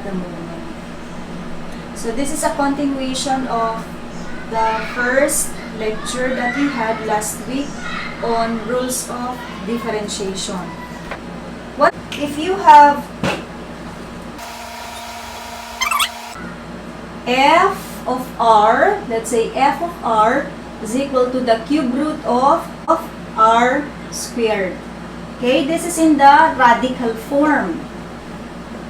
the moment. So this is a continuation of the first lecture that we had last week on rules of differentiation. What if you have f of r, let's say f of r is equal to the cube root of r squared. Okay, this is in the radical form.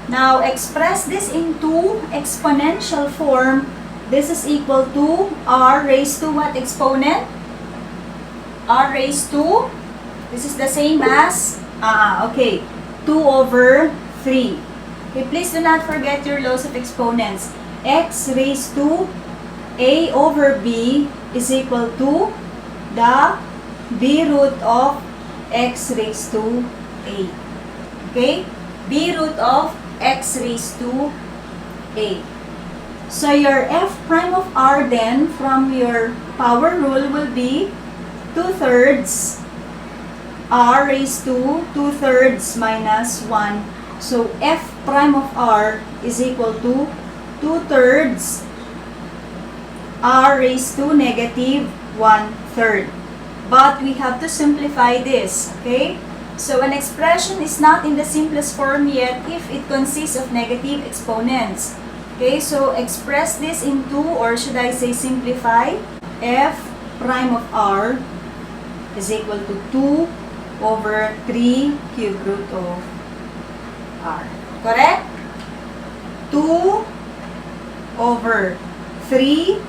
Now, express this into exponential form. This is equal to r raised to what exponent? R raised to, this is the same as, 2 over 3. Okay, please do not forget your laws of exponents. X raised to a over b is equal to the b root of x raised to a. Okay? B root of x raised to a. So your f prime of r then from your power rule will be 2/3 r raised to 2/3 minus 1. So f prime of r is equal to 2/3 r raised to negative 1/3. But we have to simplify this, okay? So an expression is not in the simplest form yet if it consists of negative exponents. Okay, so express this into, or should I say simplify, f prime of r is equal to 2 over 3 cube root of r. Correct? 2 over 3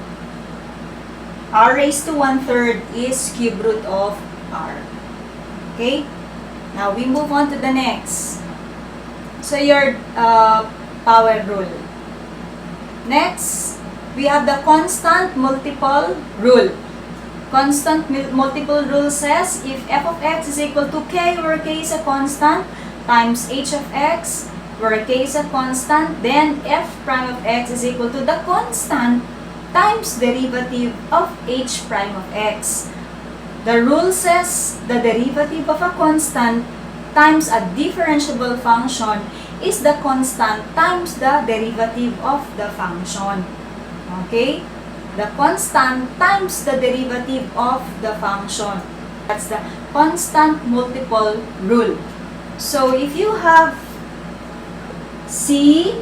r raised to 1/3 is cube root of r. Okay? Now, we move on to the next. So, your power rule. Next, we have the constant multiple rule. Constant multiple rule says, if f of x is equal to k, where k is a constant, times h of x, where k is a constant, then f prime of x is equal to the constant times derivative of h prime of x. The rule says the derivative of a constant times a differentiable function is the constant times the derivative of the function. Okay? The constant times the derivative of the function. That's the constant multiple rule. So if you have C,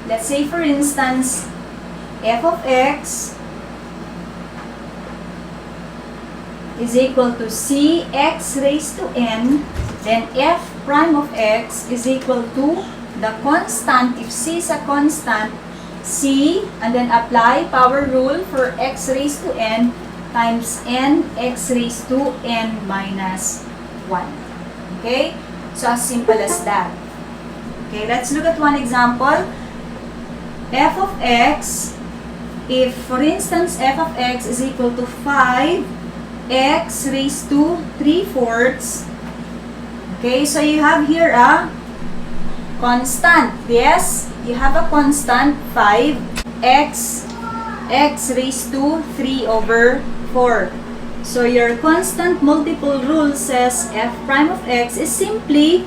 let's say for instance, f of x is equal to cx raised to n, then f prime of x is equal to the constant, if c is a constant, c, and then apply power rule for x raised to n times n x raised to n minus 1. Okay? So, as simple as that. Okay, let's look at one example. F of x, if for instance f of x is equal to 5 x raised to 3/4. Okay, so you have here a constant. Yes, you have a constant 5x raised to 3/4. So your constant multiple rule says f prime of x is simply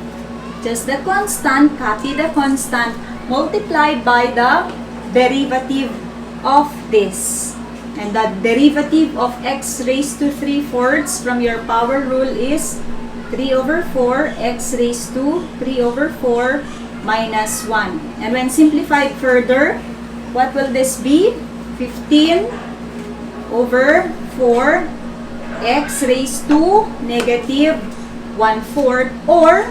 just the constant, copy the constant, multiplied by the derivative of this. And the derivative of x raised to 3/4 from your power rule is 3/4 x raised to 3/4 minus 1. And when simplified further, what will this be? 15 over 4 x raised to negative 1/4, or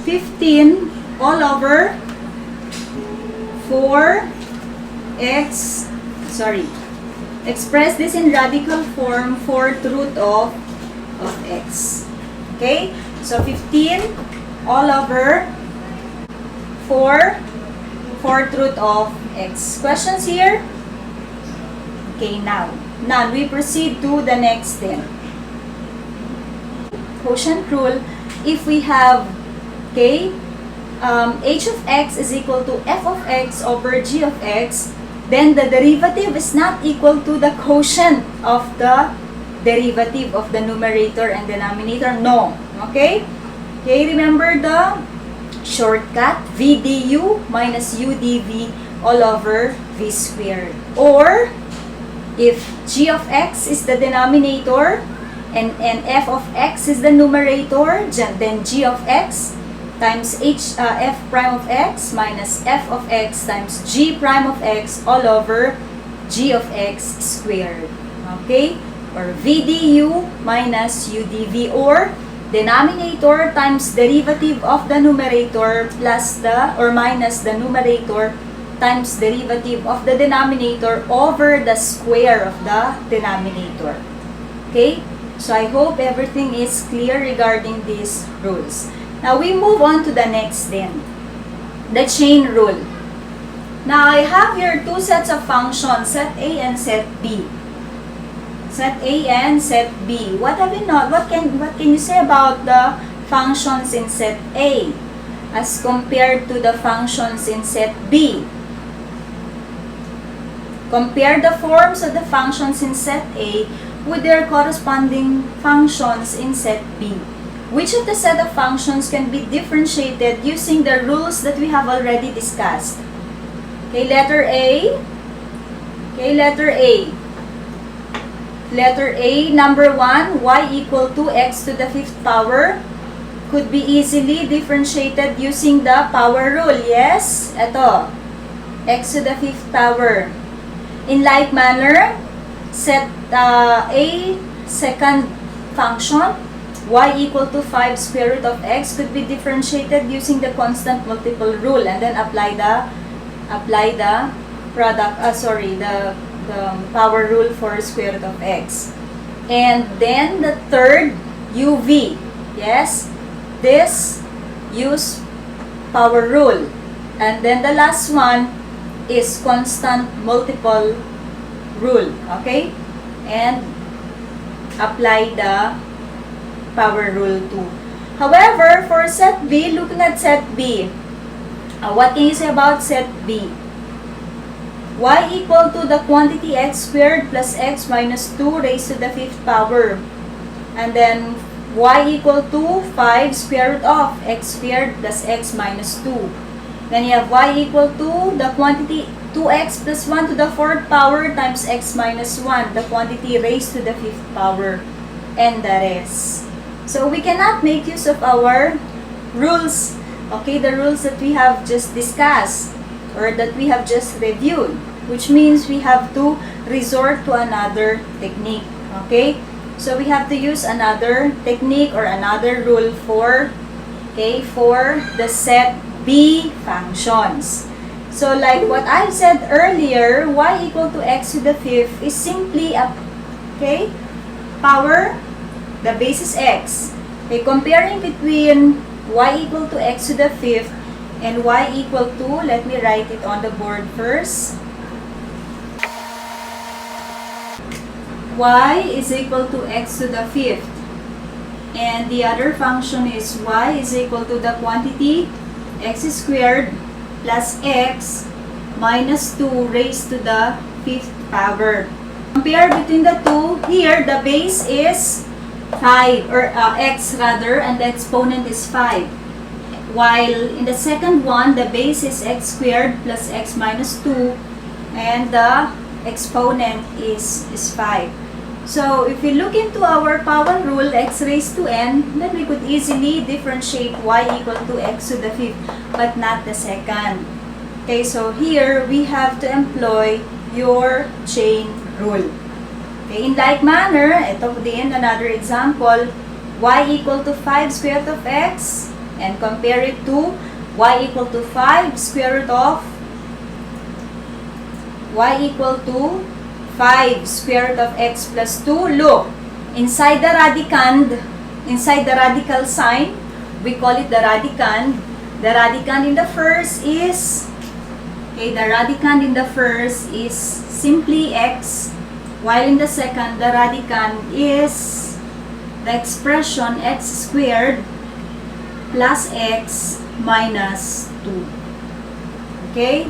15 all over 4x, express this in radical form, 4th root of x. Okay? So, 15 all over 4th root of x. Questions here? Okay, now. None. We proceed to the next thing. Quotient rule. If we have, okay, h of x is equal to f of x over g of x, then the derivative is not equal to the quotient of the derivative of the numerator and denominator. No. Okay? Okay, remember the shortcut v du minus u dv all over v squared. Or, if g of x is the denominator and f of x is the numerator, then g of x times f prime of x minus f of x times g prime of x all over g of x squared. Okay? Or v du minus u dv, or denominator times derivative of the numerator plus the or minus the numerator times derivative of the denominator over the square of the denominator. Okay? So I hope everything is clear regarding these rules. Now we move on to the next then, the chain rule. Now I have here two sets of functions, set A and set B. Set A and set B. What can you say about the functions in set A as compared to the functions in set B? Compare the forms of the functions in set A with their corresponding functions in set B. Which of the set of functions can be differentiated using the rules that we have already discussed? Okay, letter A. Okay, letter A. Letter A, number 1, y equal to x to the 5th power could be easily differentiated using the power rule. Yes, ito, x to the 5th power. In like manner, set A, second function, y equal to 5 square root of x could be differentiated using the constant multiple rule, and then apply the power rule for square root of x. And then the third, uv. Yes, this use power rule. And then the last one is constant multiple rule. Okay? And apply the power rule too. However, for set B, looking at set B, what can you say about set B? Y equal to the quantity x squared plus x minus 2 raised to the 5th power. And then y equal to 5 square root of x squared plus x minus 2. Then you have y equal to the quantity 2x plus 1 to the 4th power times x minus 1, the quantity raised to the 5th power, and the rest. So we cannot make use of our rules, okay, the rules that we have just discussed or that we have just reviewed, which means we have to resort to another technique. Okay, so we have to use another technique or another rule for the set B functions. So like what I said earlier, y equal to x to the 5th is simply a power, the base is x. Okay, comparing between y equal to x to the 5th and y equal to, let me write it on the board first. Y is equal to x to the 5th. And the other function is y is equal to the quantity x squared plus x minus 2 raised to the 5th power. Compare between the two. Here, the base is 5, or x rather, and the exponent is 5. While in the second one, the base is x squared plus x minus 2, and the exponent is 5. So, if we look into our power rule, x raised to n, then we could easily differentiate y equal to x to the 5th, but not the second. Okay, so here, we have to employ your chain rule. Okay, in like manner, ito din, another example, y equal to 5 square root of x, and compare it to y equal to 5 square root of y equal to 5 square root of x plus 2. Look, inside the radicand, inside the radical sign, we call it the radicand. The radicand in the first is, the radicand in the first is simply x, while in the second, the radicand is the expression x squared plus x minus 2. Okay?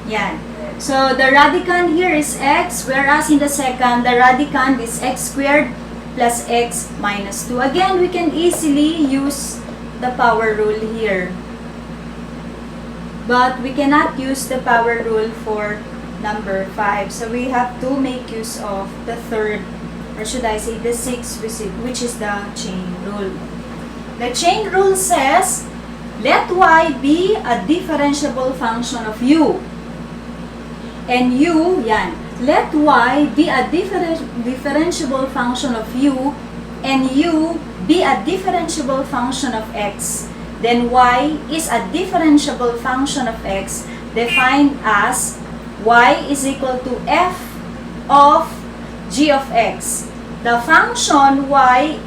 Yan. So, the radicand here is x, whereas in the second, the radicand is x squared plus x minus 2. Again, we can easily use the power rule here. but we cannot use the power rule for number 5. So we have to make use of the third, or should I say the sixth, which is the chain rule. The chain rule says, let y be a differentiable function of u. And u, yan. Let y be a differentiable function of u, and u be a differentiable function of x. Then y is a differentiable function of x defined as y is equal to f of g of x. The function y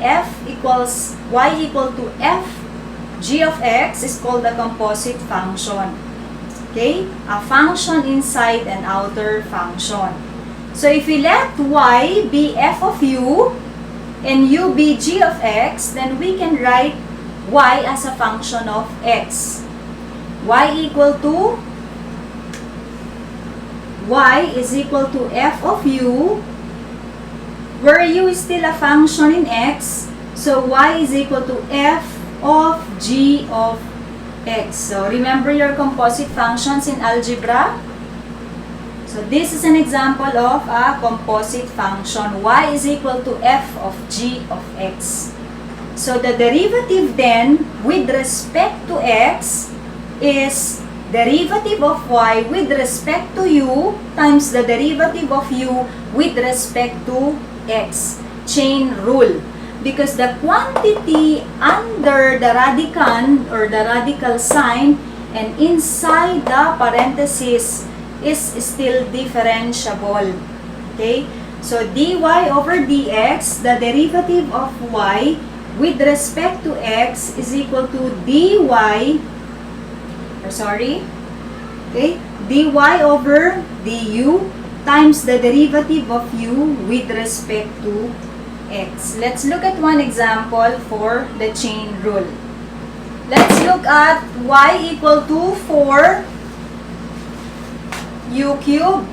equal to f g of x is called the composite function. Okay? A function inside an outer function. So if we let y be f of u and u be g of x, then we can write y as a function of x. Y is equal to f of u, where u is still a function in x, so y is equal to f of g of x. So remember your composite functions in algebra? So this is an example of a composite function. Y is equal to f of g of x. So the derivative then with respect to x is derivative of y with respect to u times the derivative of u with respect to x. Chain rule. Because the quantity under the radicand or the radical sign and inside the parenthesis is still differentiable. Okay? So dy over dx, the derivative of y with respect to x is equal to dy over du times the derivative of u with respect to x. Let's look at one example for the chain rule. Let's look at y equal to 4 u cubed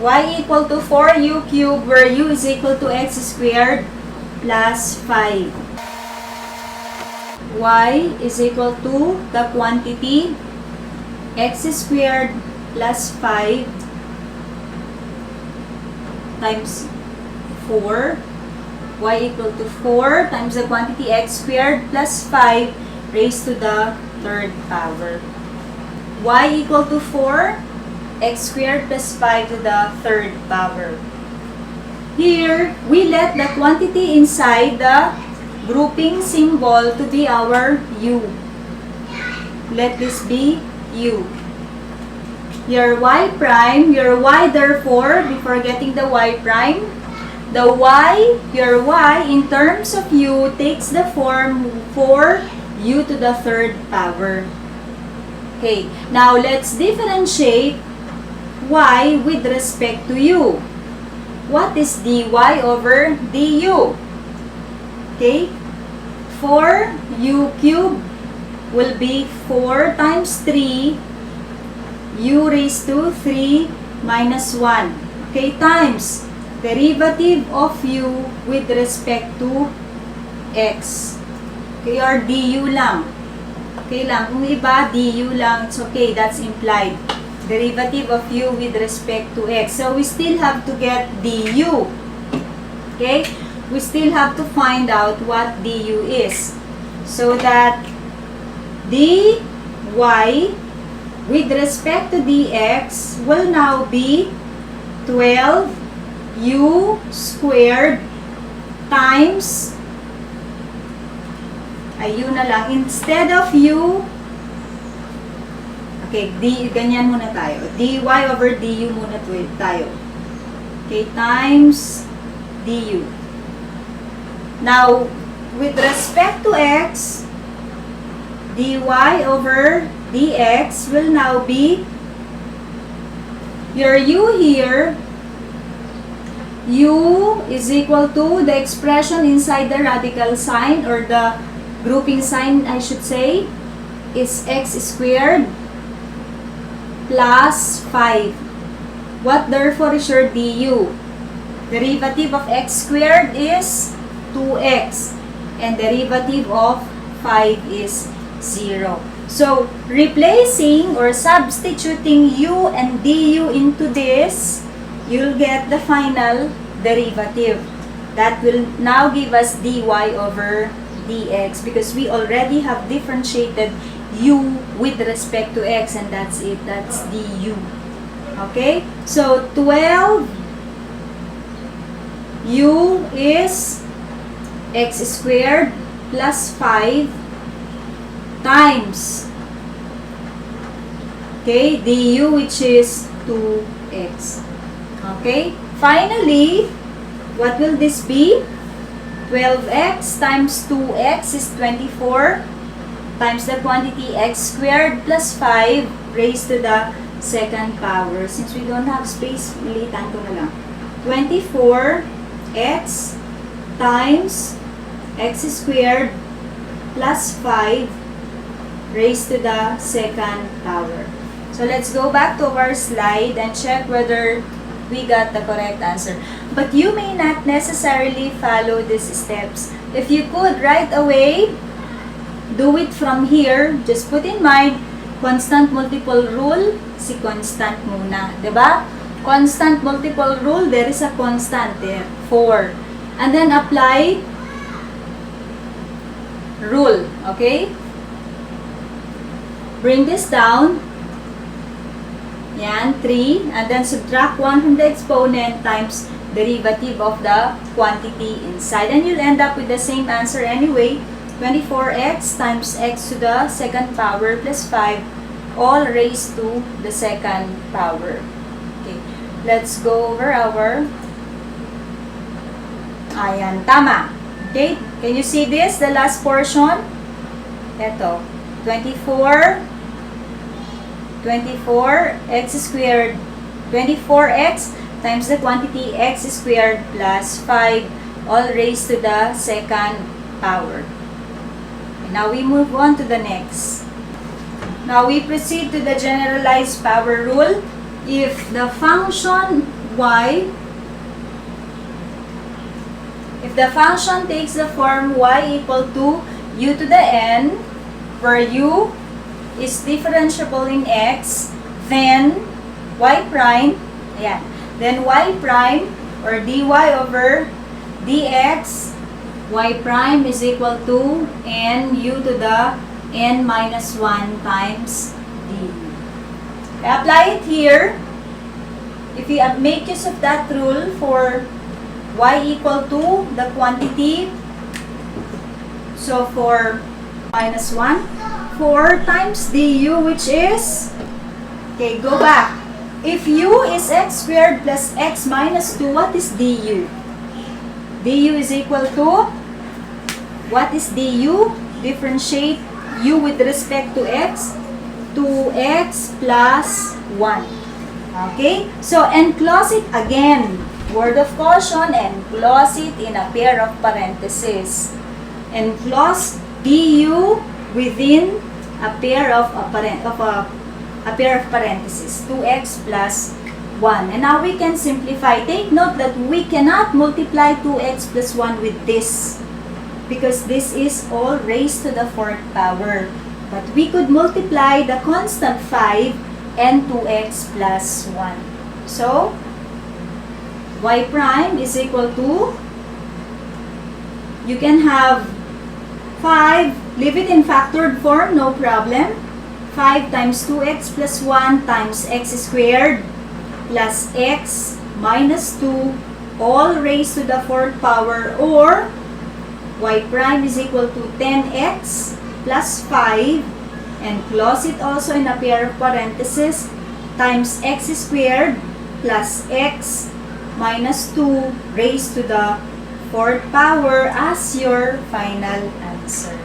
y equal to 4u cubed, where u is equal to x squared plus 5. Y is equal to the quantity x squared plus 5 times 4. Y equal to 4 times the quantity x squared plus 5 raised to the third power. Y equal to 4, x squared plus 5 to the third power. Here, we let the quantity inside the grouping symbol to be our u. Let this be u. Your y prime, your y therefore, before getting the y prime, the y, your y in terms of u takes the form 4u to the third power. Okay, now let's differentiate y with respect to u. What is dy over du? Okay, 4u cubed will be 4 times 3 u raised to 3 minus 1. Okay, times derivative of u with respect to x. Okay, or du lang. Okay lang. Kung iba, du lang, it's okay. That's implied. Derivative of u with respect to x. So, we still have to get du. Okay? We still have to find out what du is. So that dy with respect to dx will now be 12u squared times, ayun na lang, instead of u, okay, ganyan muna tayo, dy over du muna tayo, okay, times du. Now, with respect to x, dy over dx will now be your u here. U is equal to the expression inside the radical sign, or the grouping sign, I should say, is x squared plus 5. What therefore is your du? Derivative of x squared is 2x. and derivative of 5 is 0. So, replacing or substituting u and du into this, you'll get the final derivative. That will now give us dy over dx because we already have differentiated u with respect to x, and that's it. That's du. Okay? So, 12 u is x squared plus 5 times, okay, du, which is 2x. Okay? Finally, what will this be? 12x times 2x is 24 times the quantity x squared plus 5 raised to the second power. Since we don't have space, militan ko na lang. 24x times x squared plus 5 raised to the second power. So let's go back to our slide and check whether we got the correct answer. But you may not necessarily follow these steps. If you could right away do it from here, just put in mind, constant multiple rule, si constant muna. Diba? Constant multiple rule, there is a constant there, 4. And then apply rule, okay? Bring this down. Yan, 3. And then subtract 1 from the exponent times derivative of the quantity inside. And you'll end up with the same answer anyway. 24x times x to the second power plus 5 all raised to the second power. Okay, let's go over our... Ayan, tama. Okay, can you see this? The last portion? Ito, 24 x squared, 24x times the quantity x squared plus 5 all raised to the second power. And now we move on to the next. Now we proceed to the generalized power rule. If the function y, if the function takes the form y equal to u to the n, where u is differentiable in x, then y prime, yeah, then y prime or dy over dx, y prime is equal to n u to the n minus 1 times du. Apply it here. If you make use of that rule for y equal to the quantity, so for minus 1, 4 times du, which is, okay, go back. If u is x squared plus x minus 2, what is du? Du is equal to, what is du? Differentiate u with respect to x, 2x plus 1. Okay? So, enclose it again. Word of caution, enclose it in a pair of parentheses. Enclose du within a pair of parentheses, 2x plus 1. And now we can simplify. Take note that we cannot multiply 2x plus 1 with this, because this is all raised to the 4th power. But we could multiply the constant 5 and 2x plus 1. So, y prime is equal to, you can have 5, leave it in factored form, no problem. 5 times 2x plus 1 times x squared plus x minus 2 all raised to the 4th power, or y prime is equal to 10x plus 5, and close it also in a pair of parentheses, times x squared plus x minus 2 raised to the 4th power as your final answer.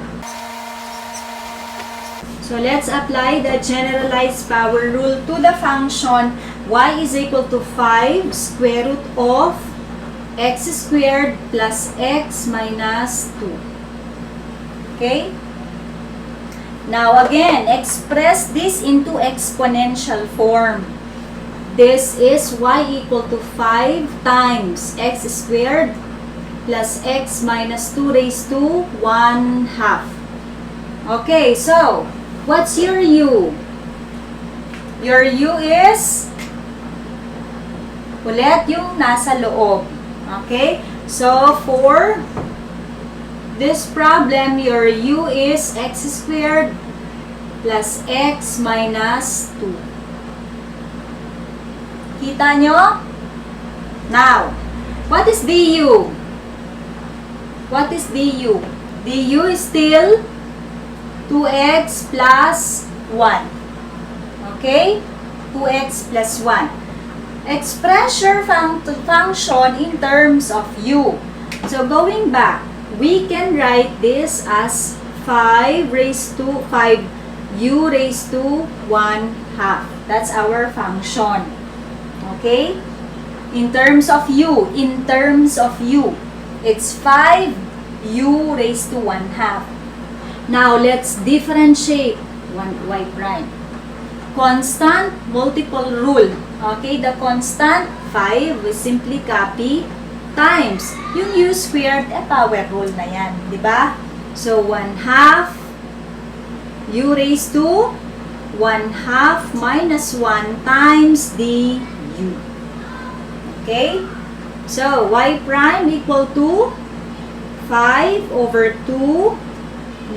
So let's apply the generalized power rule to the function y is equal to 5 square root of x squared plus x minus 2. Okay? Now again, express this into exponential form. This is y equal to 5 times x squared plus x minus 2 raised to 1 half. Okay, so, what's your u? Your u is, ulit yung nasa loob. Okay, so for this problem, your u is x squared plus x minus 2. Kita nyo? Now, what is du? What is du? Du is still 2x plus 1. Okay? 2x plus 1. Express your function in terms of u. So, going back, we can write this as 5 raised to 5 u raised to 1 half. That's our function. Okay? In terms of u, it's 5 u raised to 1 half. Now, let's differentiate y prime. Constant multiple rule. Okay, the constant 5 we simply copy times yung u squared, power rule na yan, di ba? So, 1 half u raised to 1 half minus 1 times du. Okay? So, y prime equal to 5 over 2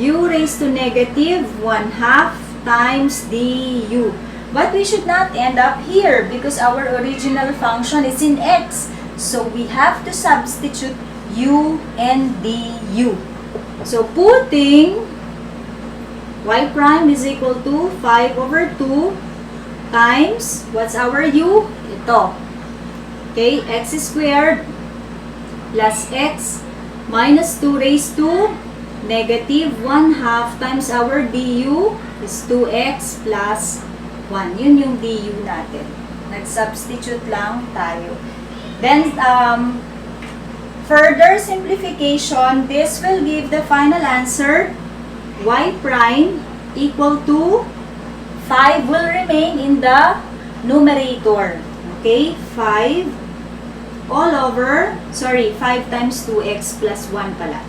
u raised to negative 1 half times du. But we should not end up here because our original function is in x. So, we have to substitute u and du. So, putting y prime is equal to 5 over 2 times, what's our u? Ito. Okay, x squared plus x minus 2 raised to negative 1 half times our du is 2x plus 1. Yun yung du natin. Nag-substitute lang tayo. Then, further simplification, this will give the final answer. Y prime equal to 5 will remain in the numerator. Okay, 5 all over, 5 times 2x plus 1 pala.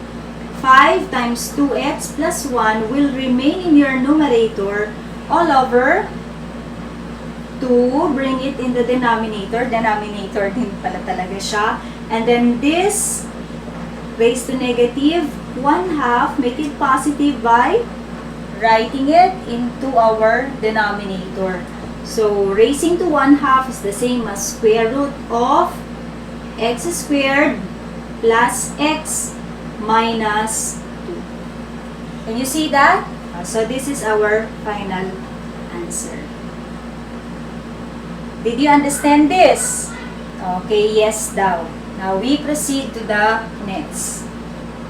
5 times 2x plus 1 will remain in your numerator all over 2, bring it in the denominator. Denominator din pala talaga siya. And then this raised to negative 1 half, make it positive by writing it into our denominator. So, raising to 1 half is the same as square root of x squared plus x minus 2. Can you see that? So, this is our final answer. Did you understand this? Okay, yes daw. Now, we proceed to the next.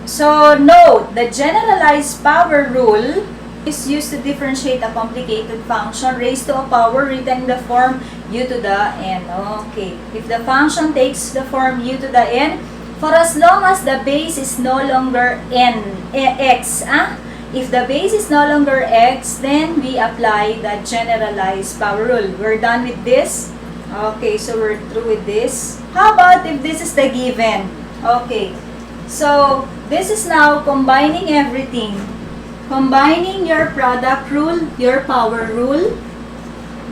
So, note, the generalized power rule is used to differentiate a complicated function raised to a power written in the form u to the n. Okay. If the function takes the form u to the n, for as long as the base is no longer x, if the base is no longer x, then we apply the generalized power rule. We're done with this. Okay, so we're through with this. How about if this is the given? Okay. So, this is now combining everything. Combining your product rule, your power rule,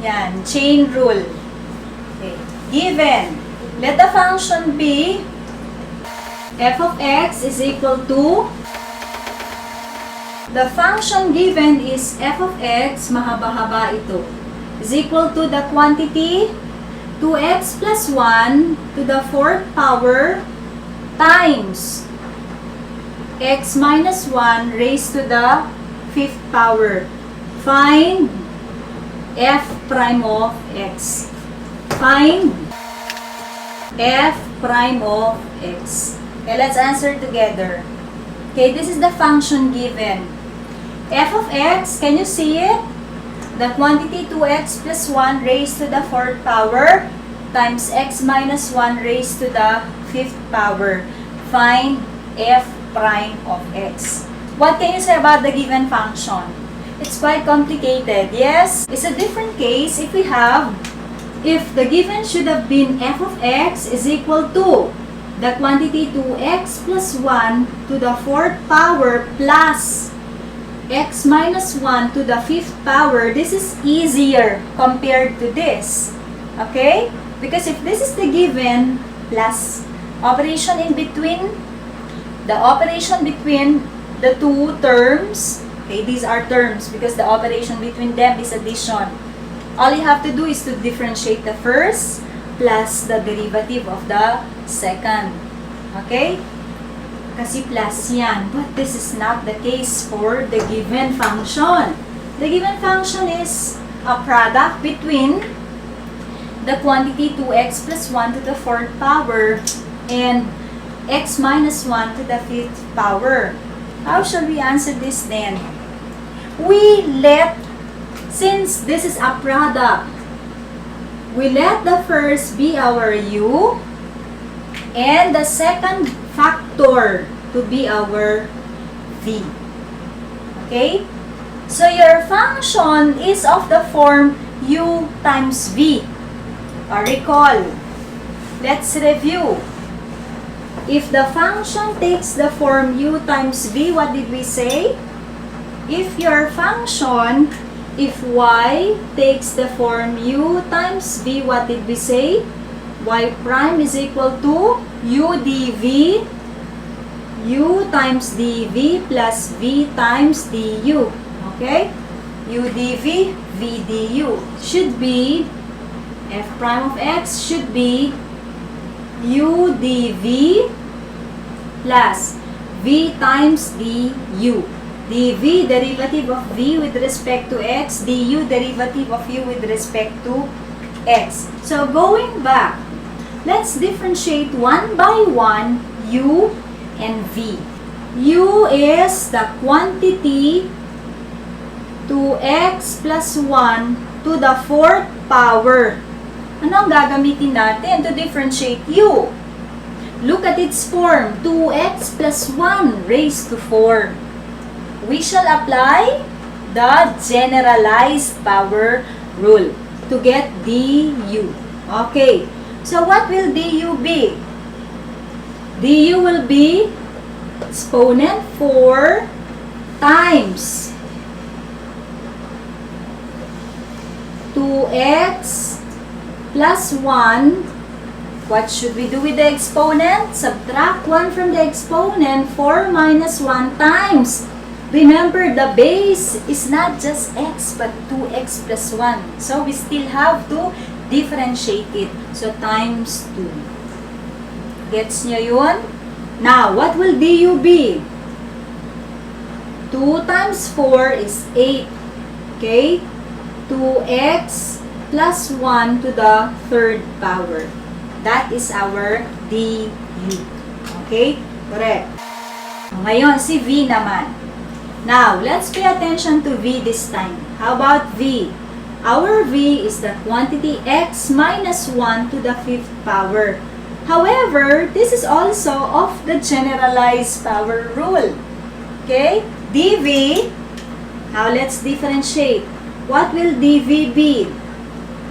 yan, chain rule. Okay. Given, let the function be f of x is equal to, the function given is f of x, mahaba-haba ito, is equal to the quantity 2x plus 1 to the 4th power times x minus 1 raised to the 5th power. Find f prime of x. Find f prime of x. Okay, let's answer together. Okay, this is the function given. F of x, can you see it? The quantity 2x plus 1 raised to the 4th power times x minus 1 raised to the 5th power. Find f prime of x. What can you say about the given function? It's quite complicated, yes? It's a different case if we have, if the given should have been f of x is equal to the quantity 2x plus 1 to the 4th power plus x minus 1 to the 5th power, this is easier compared to this. Okay? Because if this is the given, plus operation in between, the operation between the two terms, okay, these are terms because the operation between them is addition. All you have to do is to differentiate the first plus the derivative of the second. Okay? Kasi plus yan. But this is not the case for the given function. The given function is a product between the quantity 2x plus 1 to the 4th power and x minus 1 to the 5th power. How shall we answer this then? Since this is a product, we let the first be our u and the second factor to be our v. Okay? So your function is of the form u times v. Recall. Let's review. If the function takes the form u times v, what did we say? If your function, if y takes the form u times v, what did we say? Y prime is equal to u dv, u times dv plus v times du. Okay? U dv, v du should be, f prime of x should be u dv plus v times du. dv, derivative of v with respect to x, du, derivative of u with respect to x. So going back, let's differentiate one by one u and v. U is the quantity 2x plus 1 to the 4th power. Ano ang gagamitin natin to differentiate u? Look at its form, 2x plus 1 raised to 4. We shall apply the generalized power rule to get du. Okay, so what will du be? Du will be exponent 4 times 2x plus 1. What should we do with the exponent? Subtract 1 from the exponent, 4 minus 1 times. Remember, the base is not just x but 2x plus 1. So we still have to differentiate it. So times 2. Gets nyo yun? Now, what will du be? 2 times 4 is 8. Okay? 2x plus 1 to the 3rd power. That is our du. Okay? Correct. Ngayon, si v naman. Now, let's pay attention to v this time. How about v? Our v is the quantity x minus 1 to the 5th power. However, this is also of the generalized power rule. Okay? dv, now let's differentiate. What will dv be?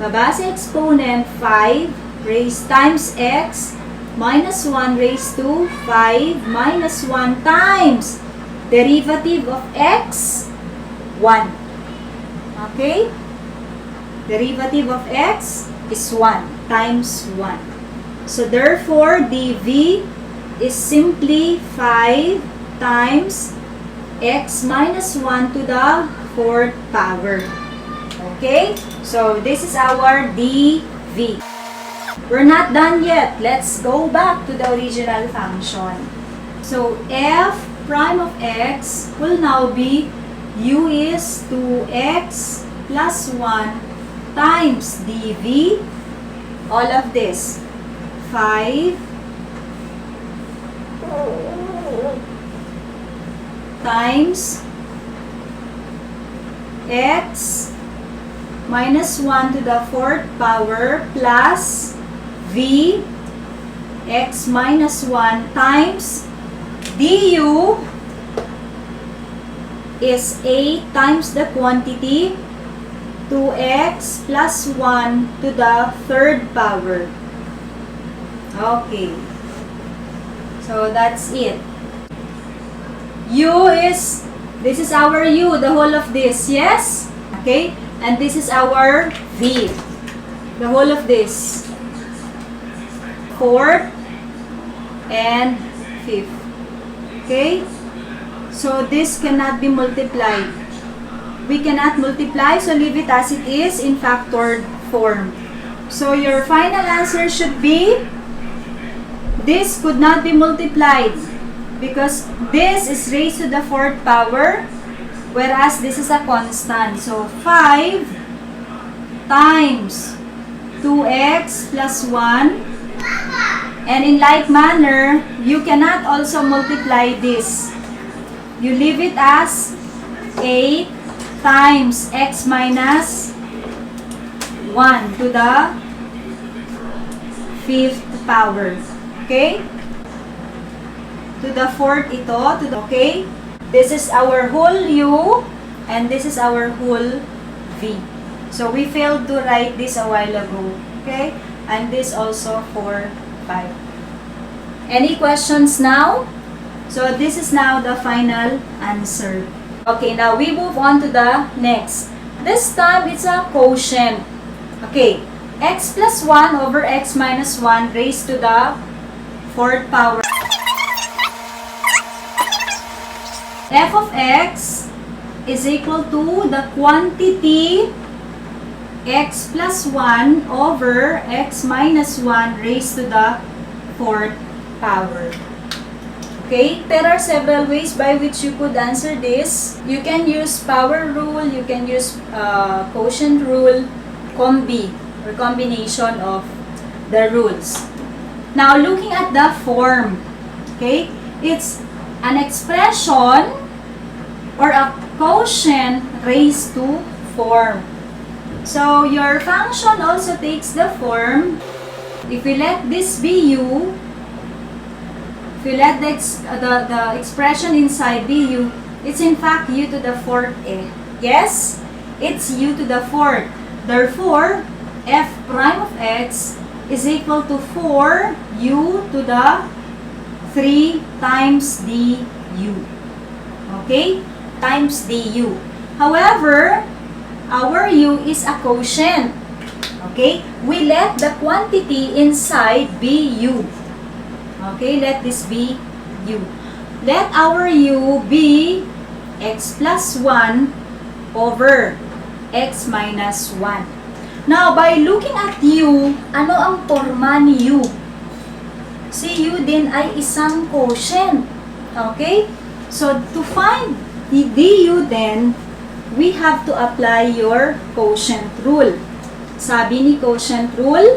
Babase exponent 5 raised times x minus 1 raised to 5 minus 1 times derivative of x, 1. Okay? Derivative of x is 1 times 1. So therefore, dv is simply 5 times x minus 1 to the 4th power. Okay? So this is our dv. We're not done yet. Let's go back to the original function. So f prime of x will now be u is 2x plus 1 times dv, all of this, 5 times x minus 1 to the 4th power plus v x minus 1 times du is 8 times the quantity 2x plus 1 to the 3rd power. Okay. So that's it. This is our u, the whole of this, yes? Okay? And this is our v, the whole of this. Fourth and fifth. Okay? So this cannot be multiplied. We cannot multiply, so leave it as it is in factored form. So your final answer should be, this could not be multiplied because this is raised to the fourth power, whereas this is a constant. So 5 times 2x plus 1. And in like manner, you cannot also multiply this. You leave it as 8 times x minus 1 to the fifth power. Okay? To the fourth ito. Okay? This is our whole u and this is our whole v. So we failed to write this a while ago. Okay? And this also for 5. Any questions now? So this is now the final answer. Okay, now we move on to the next. This time it's a quotient. Okay, x plus 1 over x minus 1 raised to the fourth power. F of x is equal to the quantity x plus 1 over x minus 1 raised to the fourth power. Okay, there are several ways by which you could answer this. You can use power rule, you can use quotient rule, combi, or combination of the rules. Now, looking at the form, okay, it's an expression or a quotient raised to form. So, your function also takes the form. If we let this be u, if you let the expression inside be u, it's in fact u to the fourth eh. Yes? It's u to the fourth. Therefore, f prime of x is equal to 4u to the 3 times du. Okay? Times du. However, our u is a quotient. Okay? We let the quantity inside be u. Okay, let this be u. Let our u be x plus 1 over x minus 1. Now, by looking at u, ano ang forma ni u? Si u din ay isang quotient. Okay? So, to find the du then, we have to apply your quotient rule. Sabi ni quotient rule,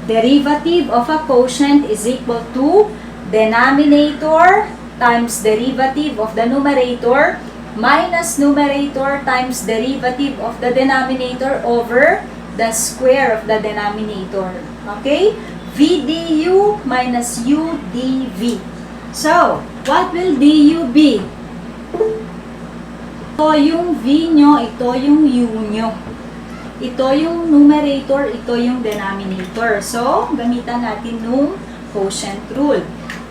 derivative of a quotient is equal to denominator times derivative of the numerator minus numerator times derivative of the denominator over the square of the denominator. Okay? V du minus u dv. So, what will du be? Ito yung v nyo, ito yung u nyo. Ito yung numerator, ito yung denominator. So, gamitan natin nung quotient rule.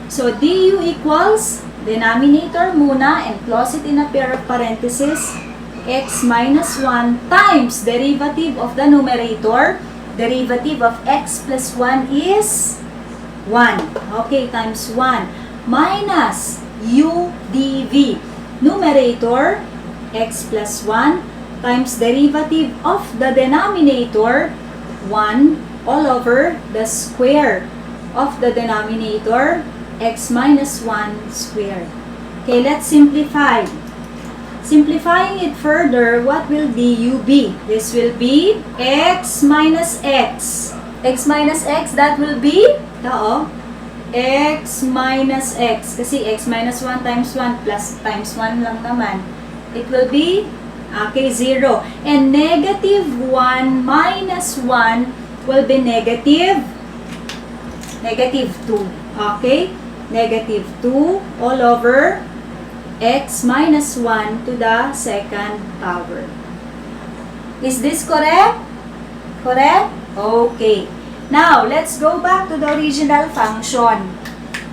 So, du equals denominator muna and close it in a pair of parentheses, x minus 1 times derivative of the numerator. Derivative of x plus 1 is 1. Okay, times 1. Minus u dv. Numerator, x plus 1 times derivative of the denominator, 1 all over the square of the denominator, x minus 1 squared. Okay, let's simplify. Simplifying it further, what will du be? This will be x minus x. X minus x, that will be x minus x. Kasi x minus 1 times 1 plus times 1 lang naman. It will be, okay, 0. And negative 1 minus 1 will be negative 2. Okay? Negative 2 all over x minus 1 to the second power. Is this correct? Correct? Okay. Now, let's go back to the original function.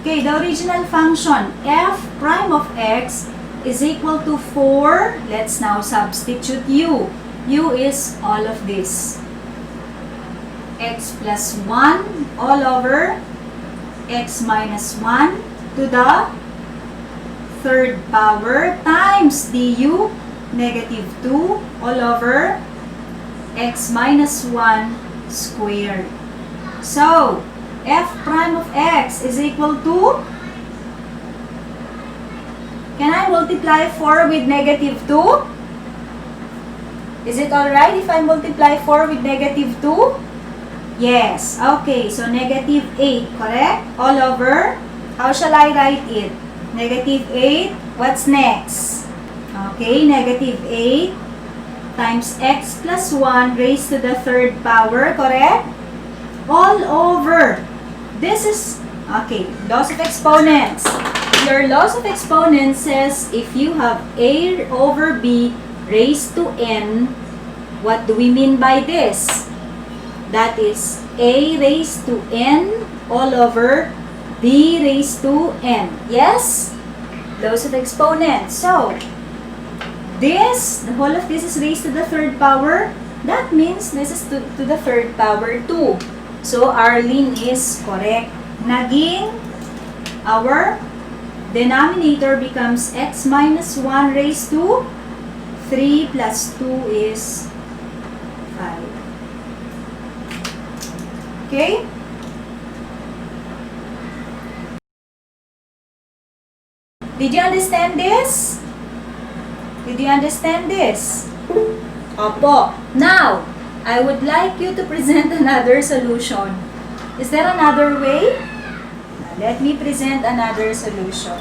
Okay, the original function, f prime of x is equal to 4. Let's now substitute u. U is all of this. X plus 1 all over x minus 1 to the third power times du negative 2 all over x minus 1 squared. So, f prime of x is equal to, can I multiply 4 with negative 2? Is it alright if I multiply 4 with negative 2? Yes. Okay, so negative 8, correct? All over, how shall I write it? Negative 8, what's next? Okay, negative 8 times x plus 1 raised to the third power, correct? All over. This is, okay, laws of exponents. Your laws of exponents says if you have a over b raised to n, what do we mean by this? That is a raised to n all over b raised to n. Yes? Laws of exponents. So, this, the whole of this is raised to the third power. That means this is to the third power 2. So, Arlene is correct. Naging, our denominator becomes x minus 1 raised to 3 plus 2 is 5. Okay? Did you understand this? Did you understand this? Opo. Now, I would like you to present another solution. Is there another way? Let me present another solution.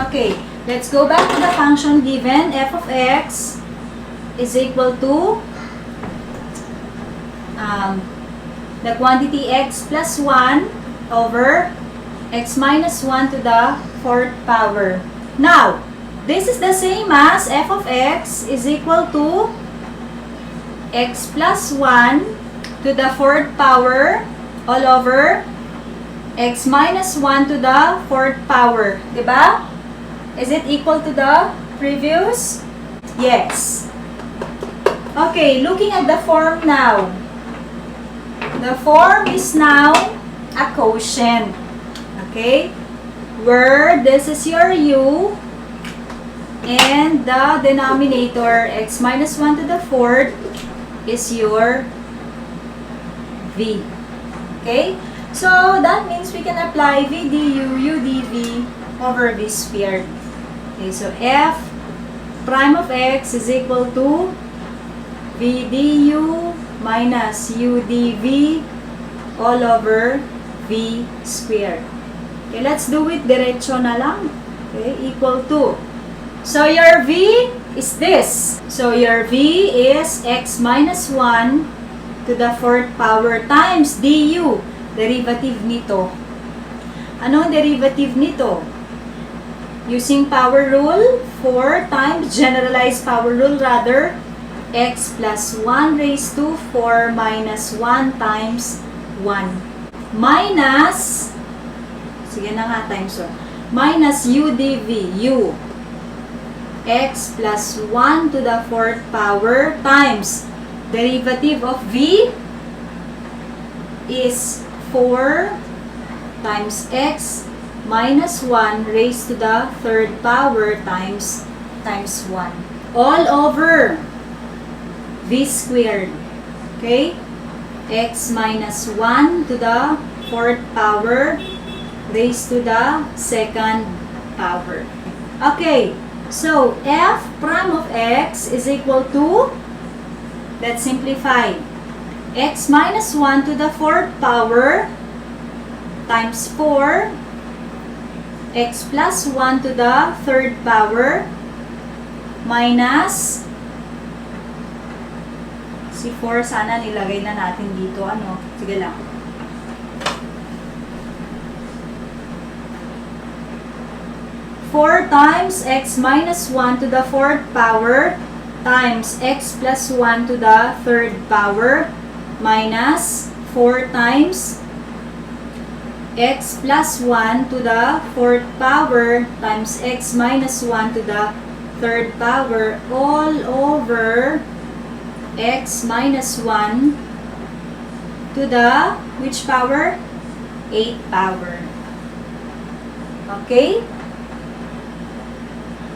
Okay, let's go back to the function given. F of x is equal to the quantity x plus 1 over x minus 1 to the fourth power. Now, this is the same as f of x is equal to x plus 1 to the fourth power all over x minus 1 to the fourth power. Diba? Is it equal to the previous? Yes. Okay, looking at the form now. The form is now a quotient. Okay? Where this is your u and the denominator x minus 1 to the fourth is your v. Okay? So, that means we can apply v du, u dv over v squared. Okay, so f prime of x is equal to v du minus u dv all over v squared. Okay, let's do it diretso na lang. Okay, equal to. So, your v is this. So, your v is x minus 1 to the fourth power times du. Derivative nito. Ano ang derivative nito? Using power rule, 4 times generalized power rule rather, x plus 1 raised to 4 minus 1 times 1. Minus, sige na nga times 1, minus u dv, u, x plus 1 to the fourth power times derivative of v is 4 times x minus 1 raised to the third power times 1. All over v squared. Okay? X minus 1 to the fourth power raised to the second power. Okay. So, f prime of x is equal to, let's simplify, x minus 1 to the fourth power times 4, x plus 1 to the third power minus, si 4 sana nilagay na natin dito, ano, sige lang. Four times x minus 1 to the fourth power times x plus 1 to the third power minus 4 times x plus 1 to the 4th power times x minus 1 to the 3rd power all over x minus 1 to the which power? 8th power. Okay?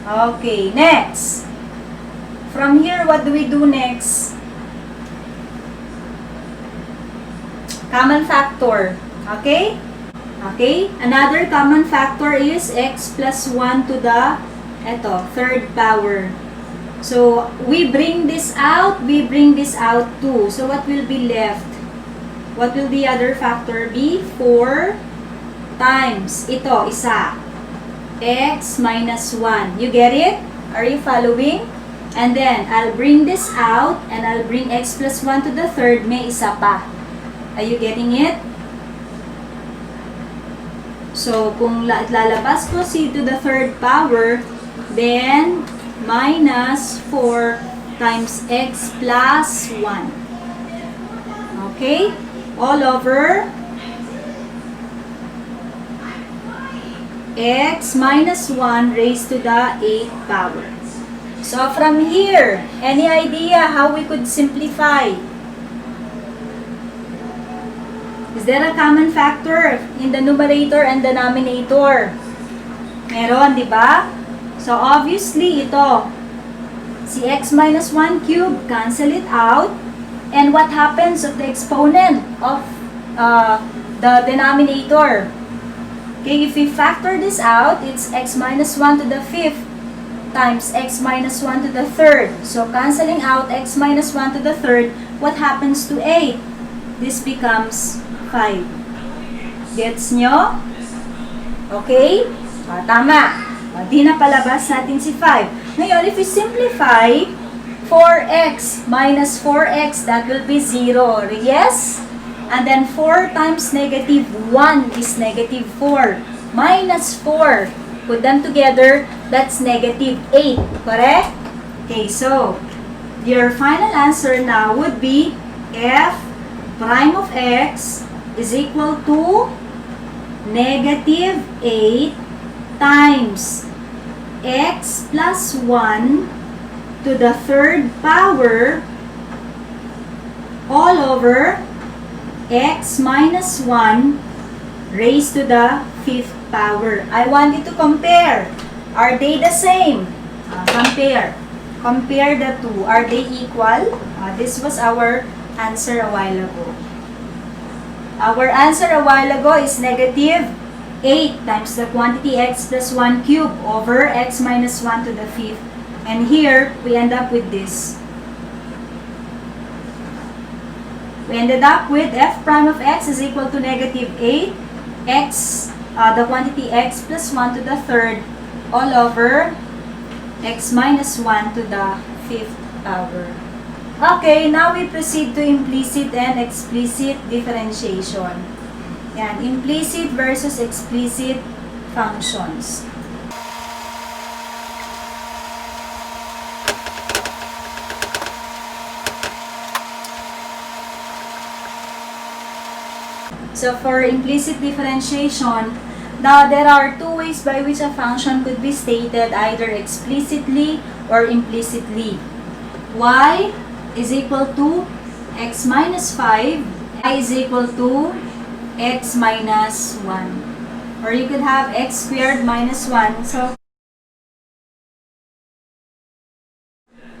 Okay, next. From here, what do we do next? Common factor. Okay? Okay? Another common factor is x plus 1 to the 3rd power. So, we bring this out too. So, what will be left? What will the other factor be? 4 times. Ito, isa. X minus 1. You get it? Are you following? And then, I'll bring this out and I'll bring x plus 1 to the 3rd. May isa pa. Are you getting it? So, kung lalabas ko c to the 3rd power, then minus 4 times x plus 1. Okay? All over x minus 1 raised to the 8th power. So, from here, any idea how we could simplify? Is there a common factor in the numerator and denominator? Meron, di ba? So, obviously, ito. Si x minus 1 cube, cancel it out. And what happens of the exponent of the denominator? Okay, if we factor this out, it's x minus 1 to the 5th times x minus 1 to the 3rd. So, canceling out x minus 1 to the 3rd, what happens to 8? This becomes 5. Gets nyo? Okay? Tama. Di na palabas natin si 5. Ngayon, if we simplify 4x minus 4x, that will be 0. Yes? And then 4 times negative 1 is negative 4. Minus 4. Put them together, that's negative 8. Correct? Okay, so, your final answer now would be f prime of x is equal to negative 8 times x plus 1 to the 3rd power all over x minus 1 raised to the 5th power. I want you to compare. Are they the same? Compare. Compare the two. Are they equal? This was our answer a while ago. Our answer a while ago is negative 8 times the quantity x plus 1 cube over x minus 1 to the 5th. And here, we end up with this. We ended up with f prime of x is equal to negative 8 x, the quantity x plus 1 to the 3rd all over x minus 1 to the 5th power. Okay, now we proceed to implicit and explicit differentiation. Yan, implicit versus explicit functions. So for implicit differentiation, now there are two ways by which a function could be stated, either explicitly or implicitly. Y is equal to x minus 5, y is equal to x minus 1. Or you could have x squared minus 1. So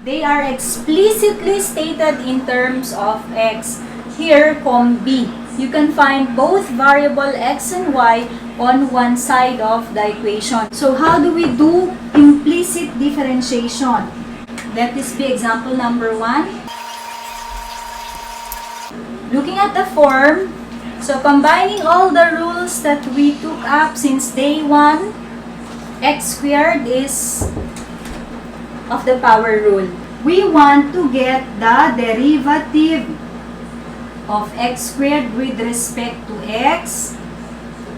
they are explicitly stated in terms of x. Here, B. You can find both variable x and y on one side of the equation. So how do we do implicit differentiation? Let this be example number 1. Looking at the form, so combining all the rules that we took up since day 1, x squared is of the power rule. We want to get the derivative of x squared with respect to x.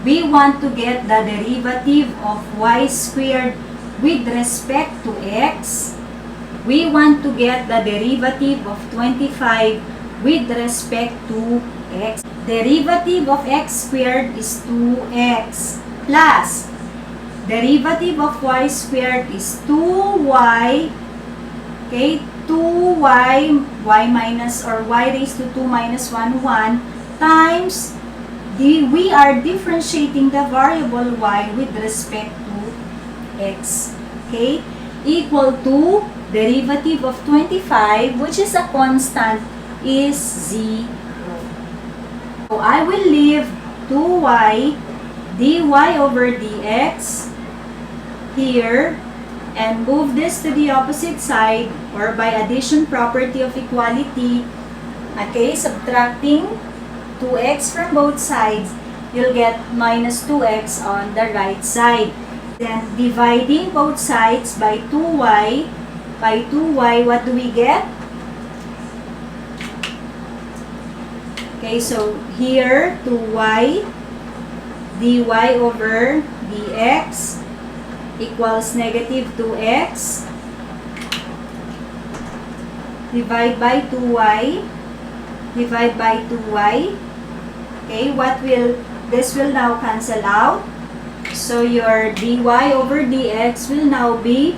We want to get the derivative of y squared with respect to x. We want to get the derivative of 25 with respect to x. derivative of x squared is 2x plus derivative of y squared is 2y, okay, 2y, y minus or y raised to 2 minus 1, 1 times we are differentiating the variable y with respect to x, okay, equal to derivative of 25, which is a constant, is 0. So I will leave 2y dy over dx here and move this to the opposite side, or by addition property of equality, okay, subtracting 2x from both sides, you'll get minus 2x on the right side. Then dividing both sides by 2y, what do we get? Okay, so here 2y dy over dx equals negative 2x. Divide by 2y. Okay, this will now cancel out. So your dy over dx will now be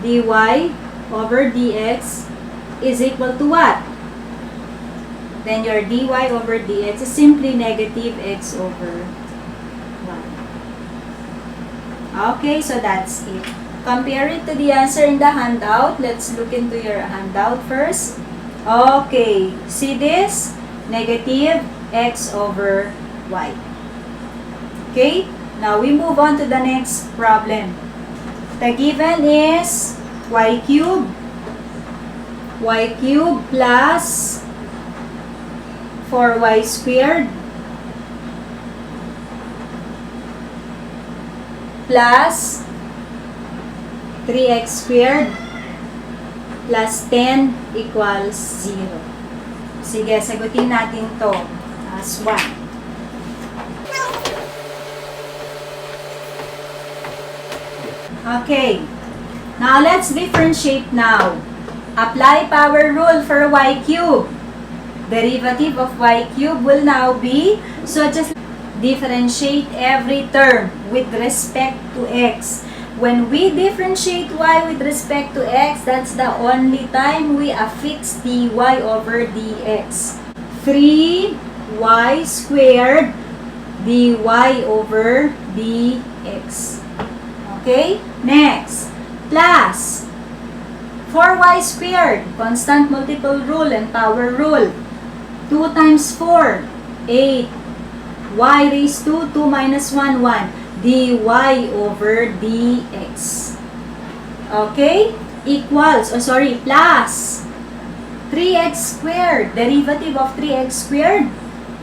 dy over dx is equal to what? Then your dy over dx is simply negative x over 1. Okay, so that's it. Compare it to the answer in the handout. Let's look into your handout first. Okay, see this? Negative x over y. Okay, now we move on to the next problem. The given is y cubed plus 4y squared plus 3x squared plus 10 equals 0. Sige, sagutin natin to as 1. Okay, now let's differentiate now. Apply power rule for y cubed. Derivative of y cubed will now be, so just differentiate every term with respect to x. When we differentiate y with respect to x, that's the only time we affix dy over dx. 3y squared dy over dx. Okay? Next, plus 4y squared, constant multiple rule and power rule. 2 times 4, 8. Y raised to 2 minus 1, 1. dy over dx. Okay? Equals, plus 3x squared. Derivative of 3x squared.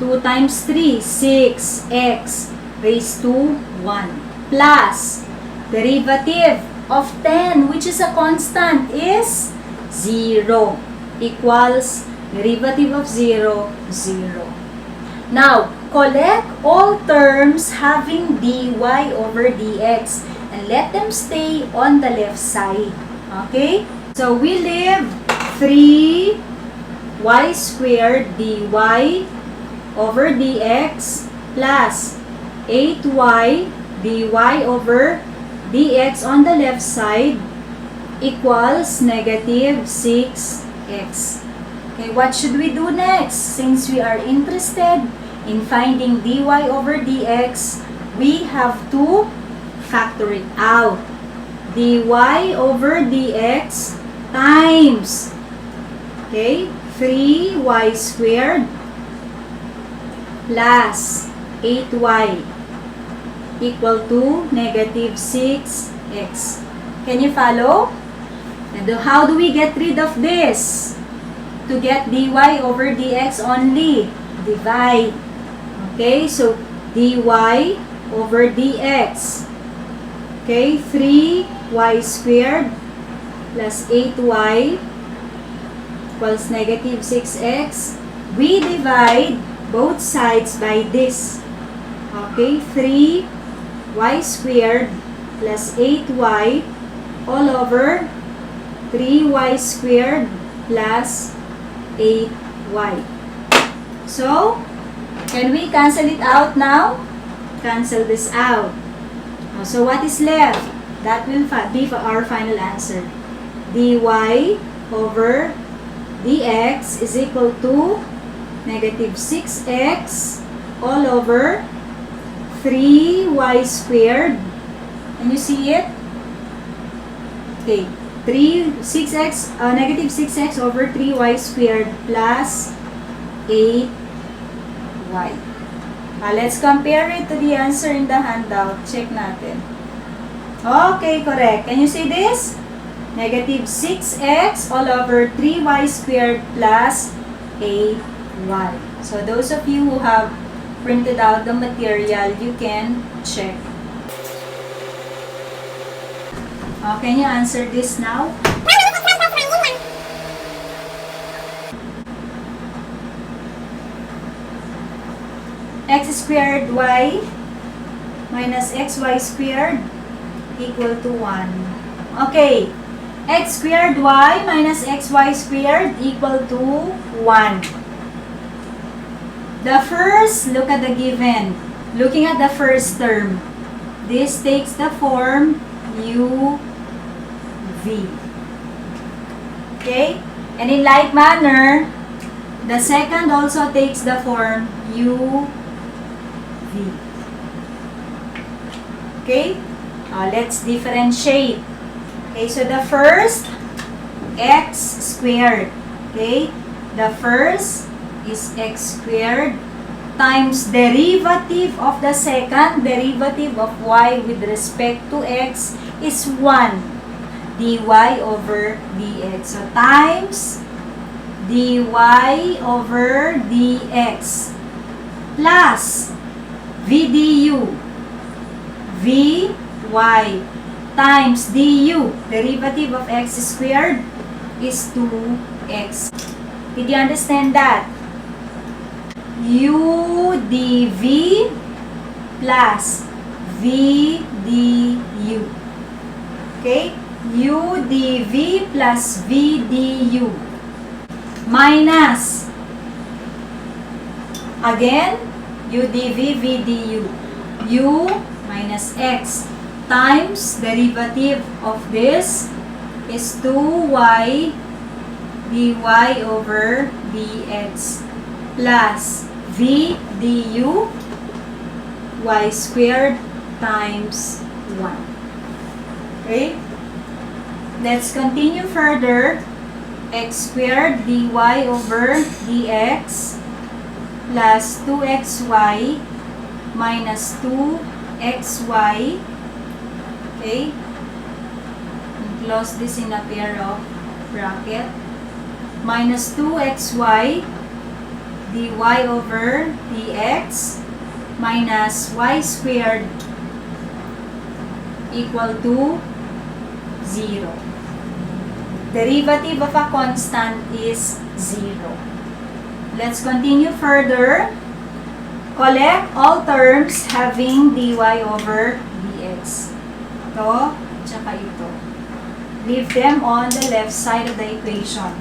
2 times 3, 6x raised to 1. Plus derivative of 10, which is a constant, is 0. Equals derivative of 0, 0. Now, collect all terms having dy over dx and let them stay on the left side. Okay? So, we leave 3y squared dy over dx plus 8y dy over dx on the left side equals negative 6x. Okay, what should we do next? Since we are interested in finding dy over dx, we have to factor it out. dy over dx times, okay, 3y squared plus 8y equal to negative 6x. Can you follow? And how do we get rid of this? To get dy over dx only, divide. Okay, so dy over dx. Okay, 3y squared plus 8y equals negative 6x. We divide both sides by this. Okay, 3y squared plus 8y all over 3y squared plus 8y. So, Can we cancel it out now? Cancel this out. So what is left? That will be our final answer. dy over dx is equal to negative 6x all over 3y squared. Can you see it? Okay. Negative 6x over 3y squared plus 8y. Let's compare it to the answer in the handout. Check natin. Okay, correct. Can you see this? Negative 6x all over 3y squared plus 8y. So those of you who have printed out the material, you can check. Can you answer this now? X squared y minus xy squared equal to 1. Okay. X squared y minus xy squared equal to 1. The first, look at the given. Looking at the first term, this takes the form u v. Okay? And in like manner, the second also takes the form u v. Okay? Let's differentiate. Okay, so the first, x squared. Okay? The first is x squared times derivative of the second, derivative of y with respect to x is 1. dy over dx. So, times dy over dx plus v du. vy times du, derivative of x squared, is 2x. Did you understand that? u dv plus v du. Okay? u dv plus v du minus, again, u dv v du. u minus x times derivative of this is 2y dy over dx plus v du y squared times 1. Okay? Let's continue further. X squared dy over dx plus 2xy minus 2xy. Okay? Close this in a pair of bracket. Minus 2xy dy over dx minus y squared equal to 0. Derivative of a constant is 0. Let's continue further. Collect all terms having dy over dx. Ito, tsaka ito. Leave them on the left side of the equation.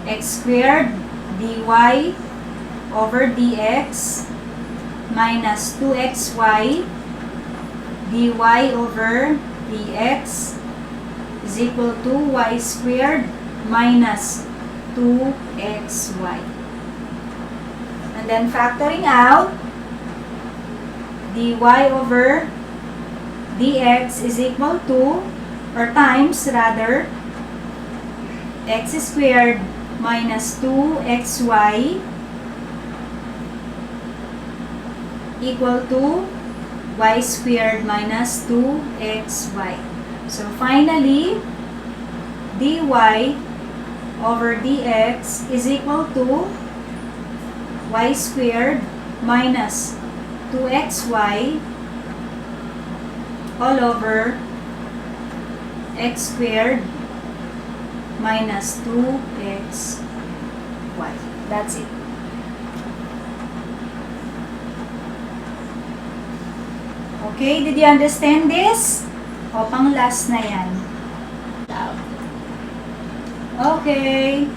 X squared dy over dx minus 2xy dy over dx is equal to y squared minus 2xy. And then factoring out, dy over dx is equal to, or times rather, x squared minus 2xy equal to y squared minus 2xy. So finally, dy over dx is equal to y squared minus 2xy all over x squared minus 2xy. That's it. Okay, did you understand this? O, pang last na yan. Okay.